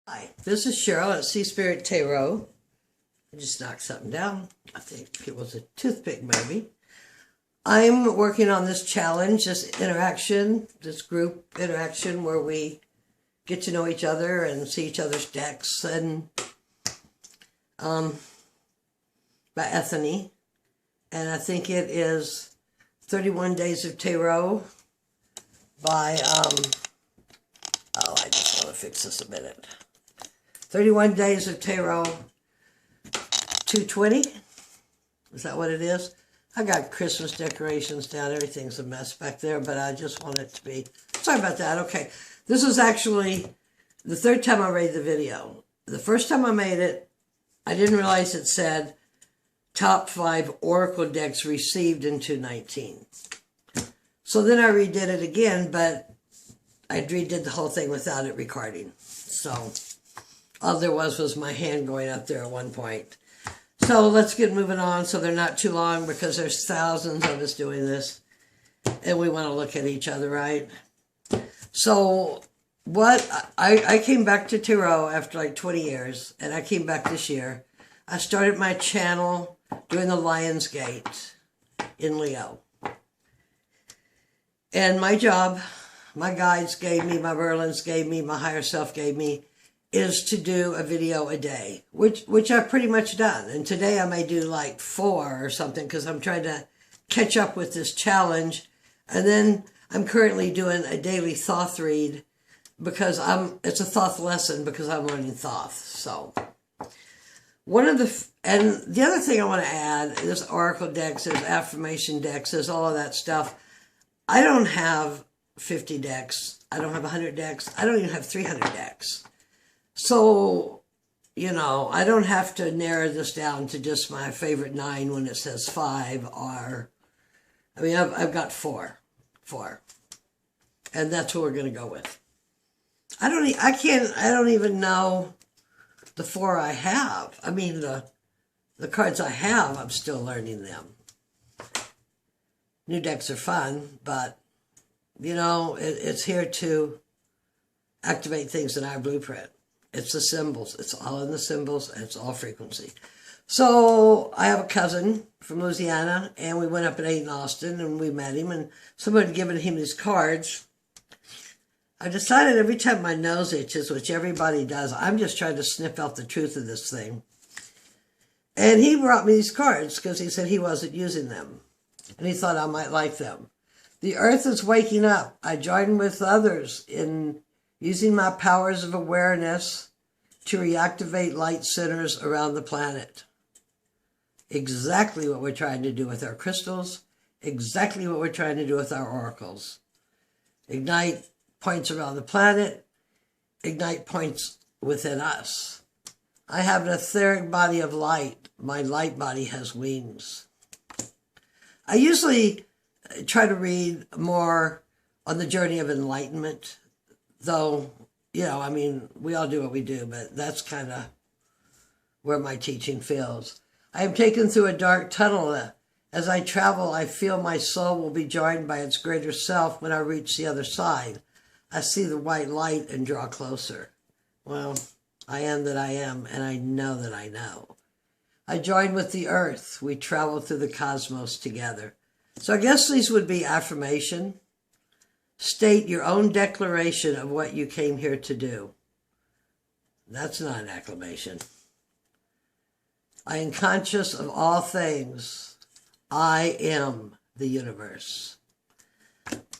Hi, this is Cheryl at Sea Spirit Tarot. I just knocked something down. I think it was a toothpick maybe. I'm working on this challenge, this interaction, this group interaction where we get to know each other and see each other's decks, and by Ethony. And I think it is 31 Days of Tarot by, I just want to fix this a minute. 31 Days of Tarot 220. Is that what it is? I got Christmas decorations down. Everything's a mess back there, but I just want it to be. Sorry about that. Okay. This is actually the third time I made the video. The first time I made it, I didn't realize it said top 5 Oracle decks received in 2019. So then I redid it again, but I redid the whole thing without it recording. So all there was my hand going up there at one point. So let's get moving on so they're not too long, because there's thousands of us doing this and we want to look at each other, right? So I came back to tarot after like 20 years, and I came back this year. I started my channel doing the Lion's Gate in Leo. And my job, my guides gave me, my Merlins gave me, my higher self gave me, is to do a video a day, which I've pretty much done. And today I may do like 4 or something, because I'm trying to catch up with this challenge. And then I'm currently doing a daily Thoth read, because it's a Thoth lesson, because I'm learning Thoth. So and the other thing I want to add, there's Oracle decks, there's affirmation decks, there's all of that stuff. I don't have 50 decks. I don't have 100 decks. I don't even have 300 decks. So, I don't have to narrow this down to just my favorite 9 when it says 5, or, I've got 4. And that's what we're going to go with. I don't even know the 4 I have. The cards I have, I'm still learning them. New decks are fun, but, it's here to activate things in our blueprint. It's the symbols. It's all in the symbols, and it's all frequency. So I have a cousin from Louisiana, and we went up and ate in Austin, and we met him, and someone had given him these cards. I decided every time my nose itches, which everybody does, I'm just trying to sniff out the truth of this thing. And he brought me these cards because he said he wasn't using them, and he thought I might like them. The earth is waking up. I join with others in using my powers of awareness to reactivate light centers around the planet. Exactly what we're trying to do with our crystals. Exactly what we're trying to do with our oracles. Ignite points around the planet. Ignite points within us. I have an etheric body of light. My light body has wings. I usually try to read more on the journey of enlightenment, though, we all do what we do, but that's kind of where my teaching feels. I am taken through a dark tunnel. As I travel, I feel my soul will be joined by its greater self when I reach the other side. I see the white light and draw closer. Well, I am that I am, and I know that I know. I join with the earth. We travel through the cosmos together. So I guess these would be affirmation. State your own declaration of what you came here to do. That's not an acclamation. I am conscious of all things. I am the universe.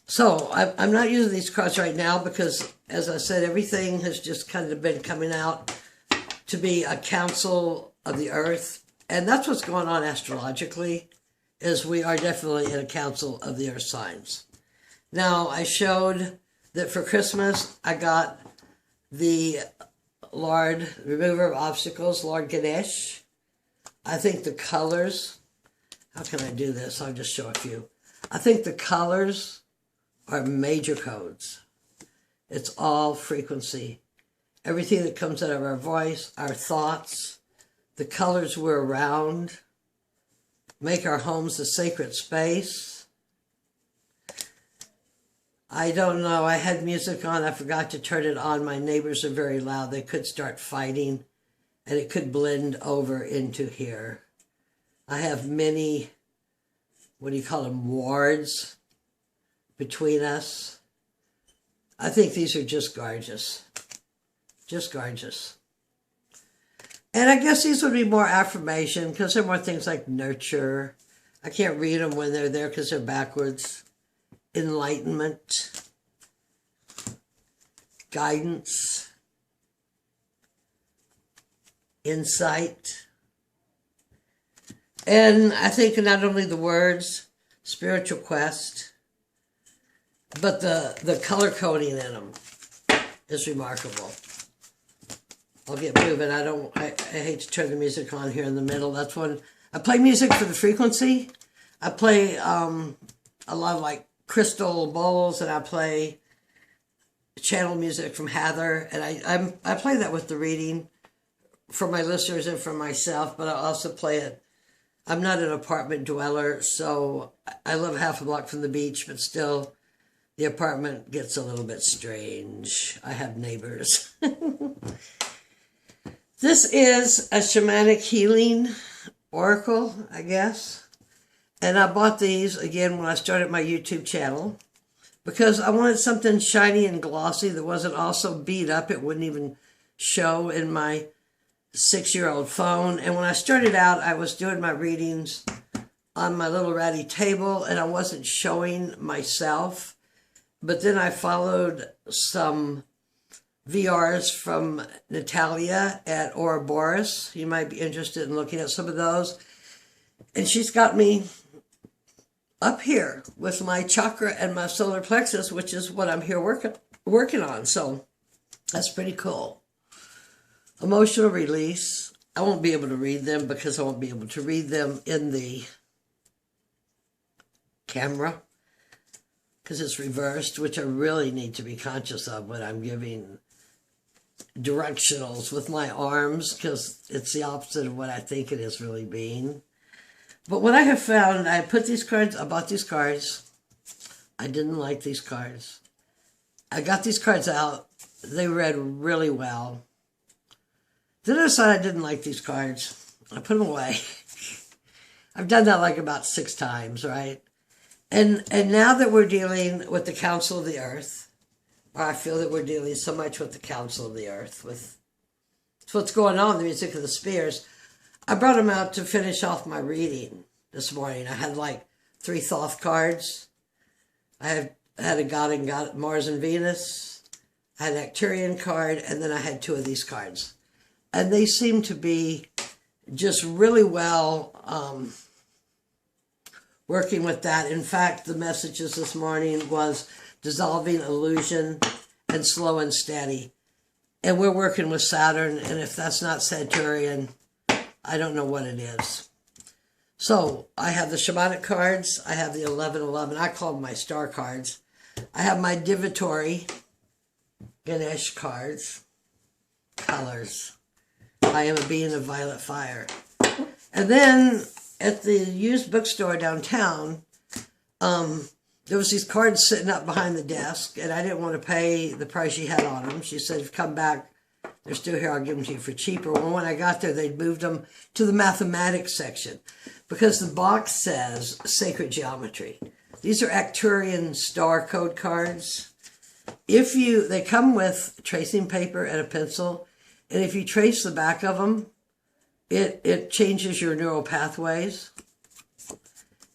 So I'm not using these cards right now because, as I said, everything has just kind of been coming out to be a council of the earth. And that's what's going on astrologically, is we are definitely in a council of the earth signs. Now, I showed that for Christmas, I got the Lord, Remover of Obstacles, Lord Ganesh. I think the colors, how can I do this? I'll just show a few. I think the colors are major codes. It's all frequency. Everything that comes out of our voice, our thoughts, the colors we're around, make our homes a sacred space. I don't know. I had music on. I forgot to turn it on. My neighbors are very loud. They could start fighting, and it could blend over into here. I have many, what do you call them, wards between us. I think these are just gorgeous. Just gorgeous. And I guess these would be more affirmation because they're more things like nurture. I can't read them when they're there because they're backwards. Enlightenment. Guidance. Insight. And I think not only the words, spiritual quest, but the color coding in them is remarkable. I'll get moving. I hate to turn the music on here in the middle. That's when I play music for the frequency. I play a lot of like crystal bowls, and I play channel music from Heather, and I play that with the reading for my listeners and for myself, but I also play it. I'm not an apartment dweller, so I live half a block from the beach, but still the apartment gets a little bit strange. I have neighbors. This is a shamanic healing oracle, I guess. And I bought these, again, when I started my YouTube channel because I wanted something shiny and glossy that wasn't also beat up. It wouldn't even show in my 6-year-old phone. And when I started out, I was doing my readings on my little ratty table, and I wasn't showing myself. But then I followed some VRs from Natalia at Ouroboros. You might be interested in looking at some of those. And she's got me up here with my chakra and my solar plexus, which is what I'm here working on. So that's pretty cool. Emotional release. I won't be able to read them because I won't be able to read them in the camera because it's reversed, which I really need to be conscious of when I'm giving directionals with my arms because it's the opposite of what I think it is really being. But what I have found, I bought these cards. I didn't like these cards. I got these cards out. They read really well. Then I decided I didn't like these cards. I put them away. I've done that like about 6 times, right? And now that we're dealing with the Council of the Earth, or I feel that we're dealing so much with the Council of the Earth, with what's going on in the music of the spheres, I brought them out to finish off my reading this morning. I had like 3 Thoth cards. I had a God and God, Mars and Venus. I had an Arcturian card, and then I had 2 of these cards. And they seem to be just really well working with that. In fact, the messages this morning was dissolving illusion and slow and steady. And we're working with Saturn, and if that's not Saturnian, I don't know what it is. So I have the shamanic cards. I have the 1111. I call them my star cards. I have my divatory Ganesh cards. Colors. I am a being of violet fire. And then at the used bookstore downtown, there was these cards sitting up behind the desk, and I didn't want to pay the price she had on them. She said, if you come back, they're still here, I'll give them to you for cheaper. Well, when I got there, they'd moved them to the mathematics section because the box says sacred geometry. These are Arcturian star code cards. They come with tracing paper and a pencil, and if you trace the back of them, it changes your neural pathways.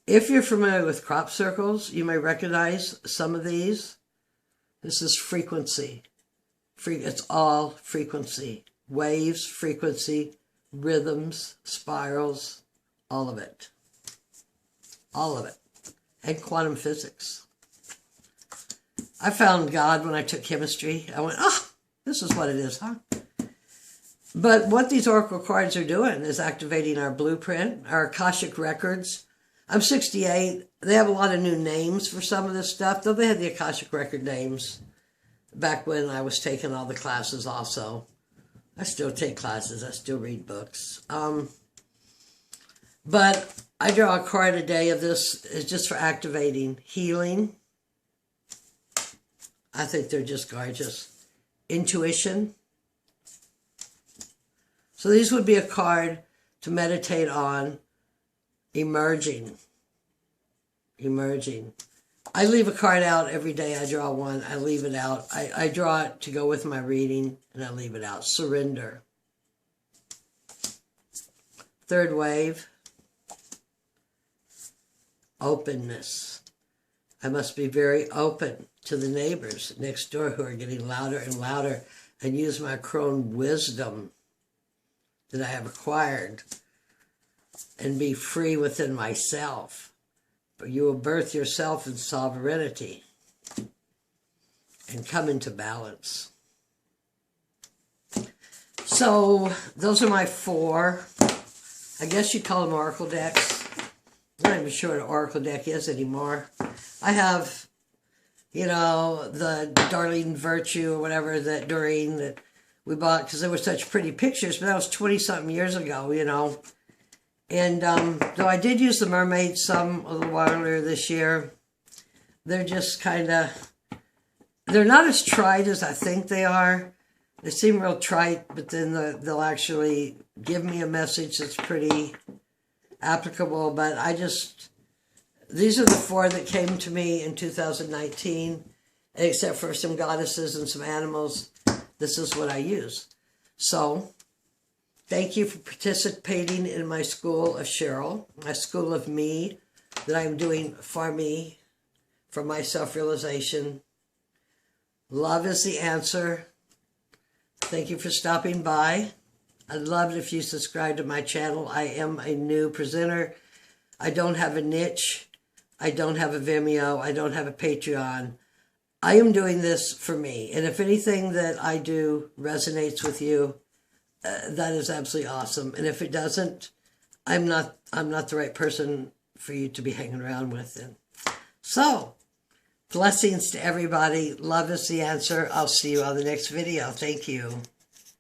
If you're familiar with crop circles, you may recognize some of these. This is frequency. It's all frequency. Waves, frequency, rhythms, spirals, all of it. All of it. And quantum physics. I found God when I took chemistry. I went, this is what it is, huh? But what these oracle cards are doing is activating our blueprint, our Akashic records. I'm 68. They have a lot of new names for some of this stuff, though they had the Akashic record names back when I was taking all the classes also. I still take classes. I still read books. But I draw a card a day of this. It's just for activating healing, I think they're just gorgeous. Intuition. So these would be a card to meditate on. Emerging. Emerging. I leave a card out every day. I draw one. I leave it out. I draw it to go with my reading, and I leave it out. Surrender. Third wave. Openness. I must be very open to the neighbors next door who are getting louder and louder, and use my crone wisdom that I have acquired and be free within myself. But you will birth yourself in sovereignty and come into balance. So those are my 4. I guess you call them oracle decks. I'm not even sure what an oracle deck is anymore. I have, you know, the Darlene Virtue or whatever, that Doreen that we bought because they were such pretty pictures, but that was 20-something years ago, you know. And though I did use the mermaids some a little while earlier this year, they're just kind of, they're not as trite as I think they are. They seem real trite, but then they'll actually give me a message that's pretty applicable. But I just, these are the 4 that came to me in 2019, except for some goddesses and some animals. This is what I use. So thank you for participating in my School of Cheryl, my School of Me that I'm doing for me, for my self-realization. Love is the answer. Thank you for stopping by. I'd love it if you subscribe to my channel. I am a new presenter. I don't have a niche. I don't have a Vimeo. I don't have a Patreon. I am doing this for me. And if anything that I do resonates with you, that is absolutely awesome. And if it doesn't, I'm not the right person for you to be hanging around with. And so, blessings to everybody. Love is the answer. I'll see you on the next video. Thank you.